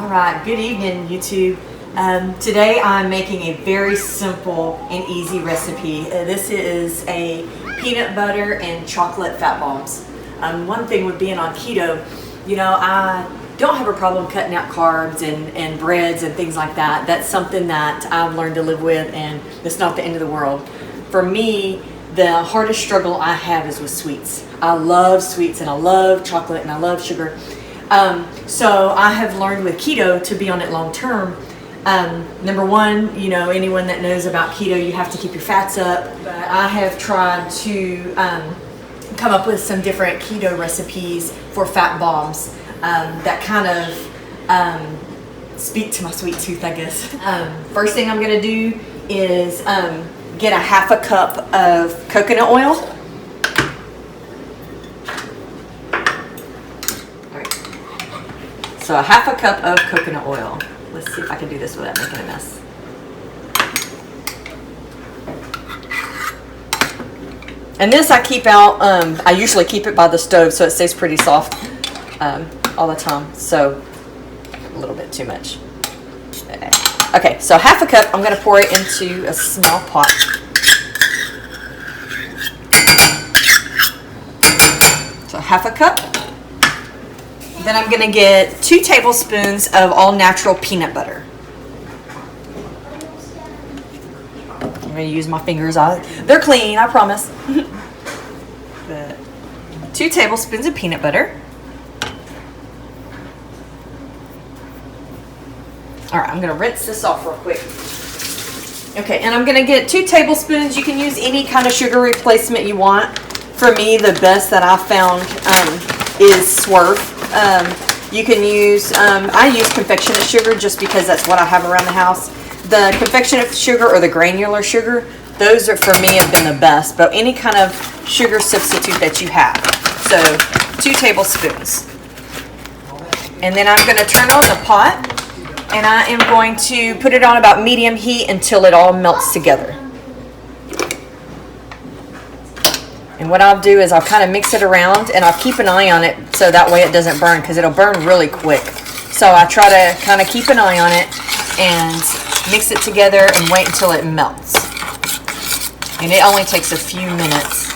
All right, good evening, YouTube. Today I'm making a very simple and easy recipe. This is a peanut butter and chocolate fat bombs. One thing with being on keto, I don't have a problem cutting out carbs and breads and things like that. That's something that I've learned to live with, and it's not the end of the world. For me, the hardest struggle I have is with sweets. I love sweets and I love chocolate and I love sugar. So I have learned with keto to be on it long term. Number one, anyone that knows about keto, you have to keep your fats up. But I have tried to come up with some different keto recipes for fat bombs that kind of speak to my sweet tooth, I guess. First thing I'm going to do is get a half a cup of coconut oil. So a half a cup of coconut oil. Let's see if I can do this without making a mess. And this I keep out, I usually keep it by the stove so it stays pretty soft all the time. So a little bit too much. Okay, so half a cup, I'm gonna pour it into a small pot. So half a cup. Then I'm gonna get 2 tablespoons of all natural peanut butter. I'm gonna use my fingers. They're clean, I promise. 2 tablespoons of peanut butter. All right, I'm gonna rinse this off real quick. Okay, and I'm gonna get 2 tablespoons. You can use any kind of sugar replacement you want. For me, the best that I've found is Swerve. You can use, I use confectionate sugar just because that's what I have around the house. The confectionate sugar or the granular sugar, those are for me have been the best, but any kind of sugar substitute that you have. So 2 tablespoons. And then I'm going to turn on the pot and I am going to put it on about medium heat until it all melts together. And what I'll do is I'll kind of mix it around and I'll keep an eye on it so that way it doesn't burn, because it'll burn really quick. So I try to kind of keep an eye on it and mix it together and wait until it melts. And it only takes a few minutes.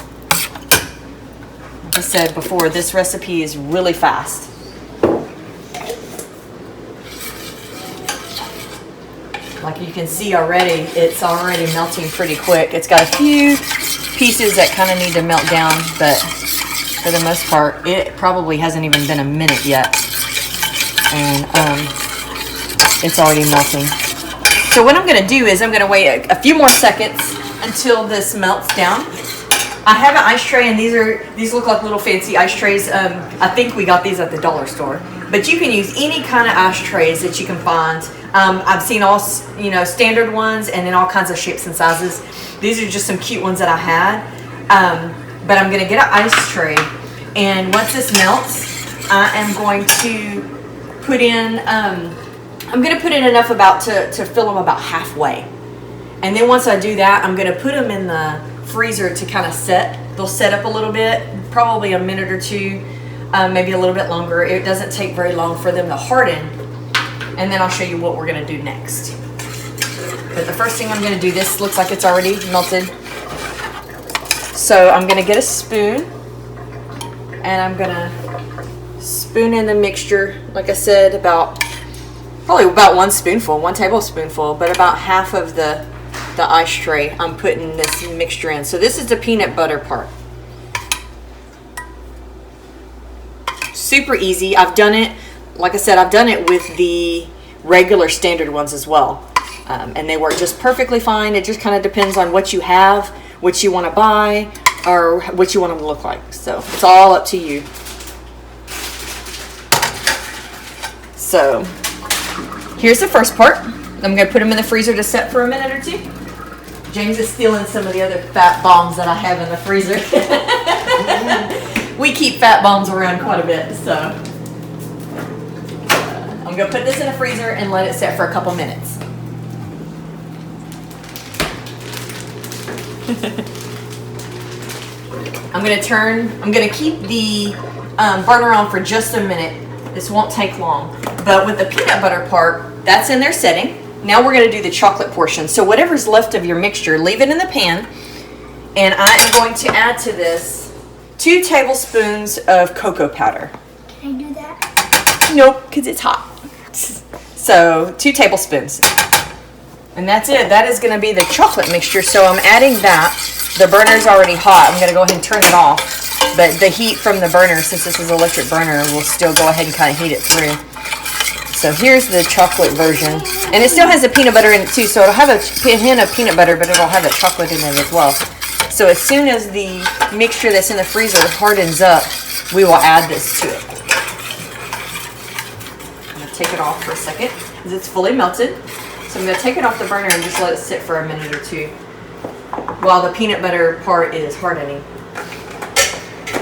Like I said before, this recipe is really fast. Like you can see already, it's already melting pretty quick. It's got a few pieces that kind of need to melt down, but for the most part, it probably hasn't even been a minute yet. And it's already melting. So what I'm going to do is I'm going to wait a few more seconds until this melts down. I have an ice tray, and these look like little fancy ice trays. I think we got these at the dollar store. But you can use any kind of ice trays that you can find. I've seen all standard ones and then all kinds of shapes and sizes. These are just some cute ones that I had. But I'm going to get an ice tray, and once this melts, I am going to put in. I'm going to put in enough to fill them about halfway. And then once I do that, I'm going to put them in the freezer to kind of set. They'll set up a little bit, probably a minute or two, maybe a little bit longer. It doesn't take very long for them to harden. And then I'll show you what we're going to do next. But the first thing I'm going to do, this looks like it's already melted. So I'm going to get a spoon and I'm going to spoon in the mixture. Like I said, probably about 1 tablespoonful, but about half of the ice tray I'm putting this mixture in. So this is the peanut butter part. Super easy. I've done it, like I said, I've done it with the regular standard ones as well. And they work just perfectly fine. It just kind of depends on what you have, what you want to buy, or what you want them to look like. So it's all up to you. So here's the first part. I'm going to put them in the freezer to set for a minute or two. James is stealing some of the other fat bombs that I have in the freezer. We keep fat bombs around quite a bit, so I'm going to put this in the freezer and let it set for a couple minutes. I'm going to keep the burner on for just a minute. This won't take long. But with the peanut butter part, that's in there setting. Now we're going to do the chocolate portion. So whatever's left of your mixture, leave it in the pan. And I am going to add to this 2 tablespoons of cocoa powder. Can I do that? Nope, because it's hot. So 2 tablespoons. And that's it. That is going to be the chocolate mixture. So I'm adding that. The burner's already hot. I'm going to go ahead and turn it off. But the heat from the burner, since this is an electric burner, will still go ahead and kind of heat it through. So here's the chocolate version. And it still has the peanut butter in it too. So it'll have a hint of peanut butter, but it'll have the chocolate in it as well. So as soon as the mixture that's in the freezer hardens up, we will add this to it. I'm going to take it off for a second because it's fully melted. So I'm going to take it off the burner and just let it sit for a minute or two while the peanut butter part is hardening.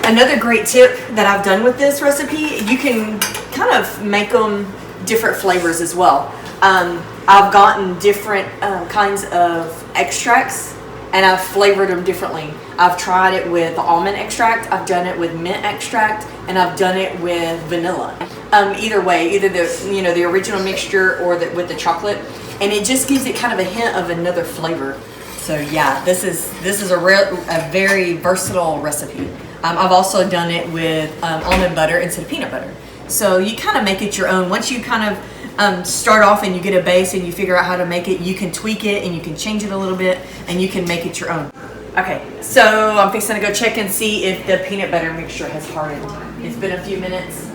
Another great tip that I've done with this recipe, you can kind of make them different flavors as well. I've gotten different kinds of extracts and I've flavored them differently. I've tried it with almond extract, I've done it with mint extract, and I've done it with vanilla. Either way, either the original mixture or with the chocolate, and it just gives it kind of a hint of another flavor. So yeah, this is a very versatile recipe. I've also done it with almond butter instead of peanut butter. So you kind of make it your own. Once you kind of start off and you get a base and you figure out how to make it, you can tweak it and you can change it a little bit and you can make it your own. Okay, so I'm fixing to go check and see if the peanut butter mixture has hardened. It's been a few minutes.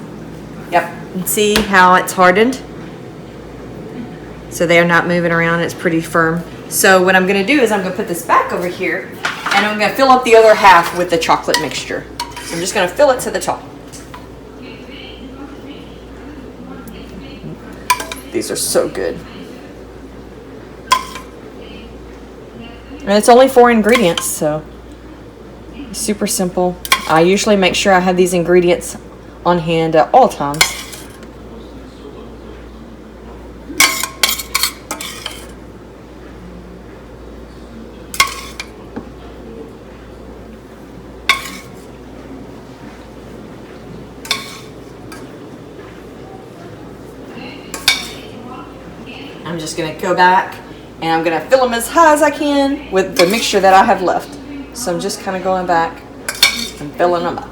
Yep, and see how it's hardened? So they're not moving around, it's pretty firm. So what I'm gonna do is I'm gonna put this back over here and I'm gonna fill up the other half with the chocolate mixture. So I'm just gonna fill it to the top. These are so good. And it's only 4 ingredients, so super simple. I usually make sure I have these ingredients on hand at all times. I'm just gonna go back and I'm gonna fill them as high as I can with the mixture that I have left. So I'm just kind of going back and filling them up.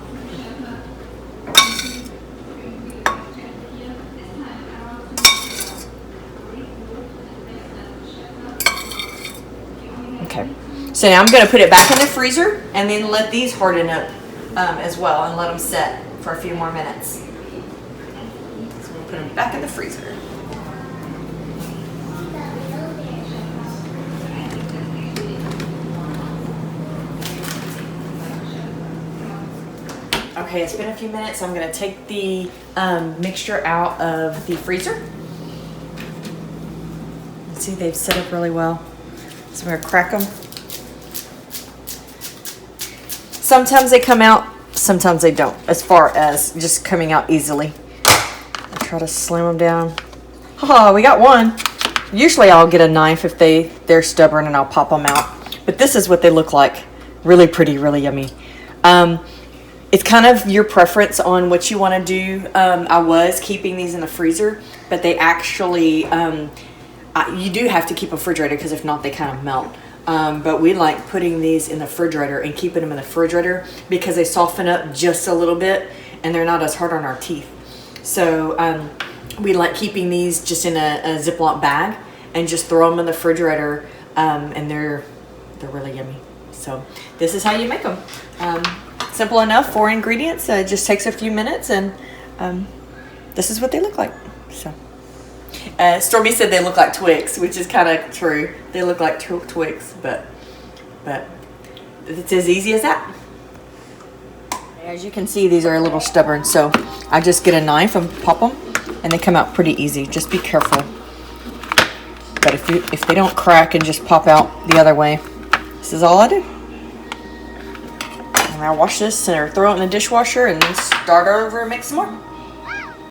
Okay, so now I'm gonna put it back in the freezer and then let these harden up as well and let them set for a few more minutes. So we'll put them back in the freezer. Okay, it's been a few minutes. I'm going to take the mixture out of the freezer. See, they've set up really well. So I'm going to crack them. Sometimes they come out, sometimes they don't, as far as just coming out easily. I try to slam them down. Oh, we got one. Usually I'll get a knife if they're stubborn and I'll pop them out. But this is what they look like. Really pretty, really yummy. It's kind of your preference on what you want to do. I was keeping these in the freezer, but they actually, you do have to keep them refrigerated because if not, they kind of melt. But we like putting these in the refrigerator and keeping them in the refrigerator because they soften up just a little bit and they're not as hard on our teeth. So we like keeping these just in a Ziploc bag and just throw them in the refrigerator, and they're really yummy. So this is how you make them. Simple enough, 4 ingredients. It just takes a few minutes, and this is what they look like. So, Stormy said they look like Twix, which is kind of true. They look like Twix, but it's as easy as that. As you can see, these are a little stubborn, so I just get a knife and pop them, and they come out pretty easy. Just be careful. But if they don't crack and just pop out the other way, this is all I do. And I wash this and throw it in the dishwasher and then start over and make some more.